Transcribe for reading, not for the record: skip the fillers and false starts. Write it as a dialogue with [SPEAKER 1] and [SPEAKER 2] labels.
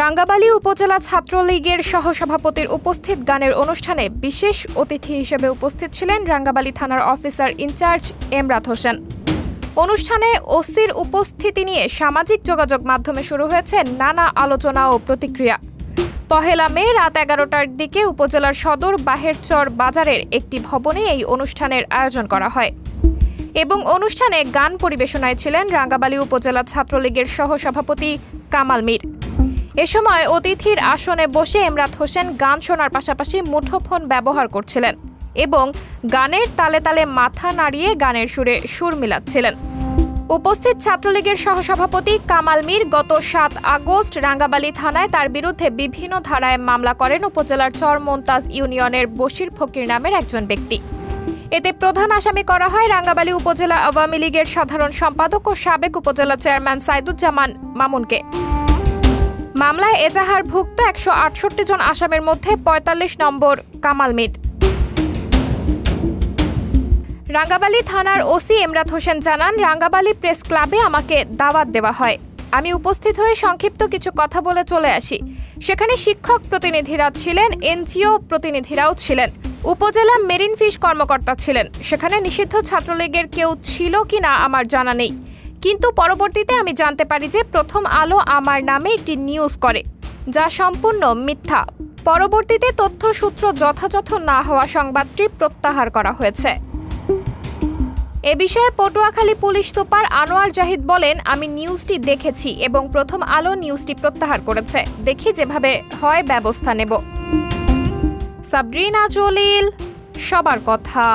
[SPEAKER 1] রাঙ্গাবালী উপজেলা ছাত্রলীগের সহসভাপতির উপস্থিত গানের অনুষ্ঠানে বিশেষ অতিথি হিসেবে উপস্থিত ছিলেন রাঙ্গাবালী থানার অফিসার ইনচার্জ এমরাত হোসেন। অনুষ্ঠানে ওসির উপস্থিতি নিয়ে সামাজিক যোগাযোগ মাধ্যমে শুরু হয়েছে নানা আলোচনা ও প্রতিক্রিয়া। পহেলা মে রাত 11টার দিকে উপজেলার সদর বাহেরচর বাজারের একটি ভবনে এই অনুষ্ঠানের আয়োজন করা হয় এবং অনুষ্ঠানে গান পরিবেশনায় ছিলেন রাঙ্গাবালী উপজেলা ছাত্রলীগের সহসভাপতি কামাল মীর। এ সময় অতিথির আসনে বসে এমরাত হোসেন গান শোনার পাশাপাশি মুঠোফোন ব্যবহার করছিলেন এবং গানের তালে তালে মাথা নাড়িয়ে গানের সুরে সুর মিলাচ্ছিলেন। উপস্থিত ছাত্রলীগের সহসভাপতি কামাল মীর গত 7 আগস্ট রাঙ্গাবালী থানায় তার বিরুদ্ধে বিভিন্ন ধারায় মামলা করেন উপজেলার চরমন্তাজ ইউনিয়নের বশির ফকির নামের একজন ব্যক্তি। এতে প্রধান আসামি করা হয় রাঙ্গাবালী উপজেলা আওয়ামী লীগের সাধারণ সম্পাদক ও সাবেক উপজেলা চেয়ারম্যান সাইদুজ্জামান মামুনকে। মামলায় এজাহারভুক্ত 168 জন আসামির মধ্যে 45 নম্বর কামাল মীর। রাঙ্গাবালী থানার ওসি এমরাত হোসেন জানান, রাঙ্গাবালী প্রেস ক্লাবে আমাকে দাওয়াত দেওয়া হয়। আমি উপস্থিত হয়ে সংক্ষিপ্ত কিছু কথা বলে চলে আসি। সেখানে শিক্ষক প্রতিনিধিরা ছিলেন, এনজিও প্রতিনিধিরাও ছিলেন, উপজেলা মেরিন ফিশ কর্মকর্তা ছিলেন। সেখানে নিষিদ্ধ ছাত্রলীগের কেউ ছিল কিনা আমার জানা নেই, কিন্তু পরবর্তীতে আমি জানতে পারি যে প্রথম আলো আমার নামে একটি নিউজ করে, যা সম্পূর্ণ মিথ্যা। পরবর্তীতে তথ্যসূত্র যথাযথ না হওয়া সংবাদটি প্রত্যাহার করা হয়েছে। এ বিষয়ে পটুয়াখালী পুলিশ সুপার আনোয়ার জাহিদ বলেন, আমি নিউজটি দেখেছি এবং প্রথম আলো নিউজটি প্রত্যাহার করেছে। দেখি যেভাবে হয় ব্যবস্থা নেব। সাবরিনা জলিল, সবার কথা।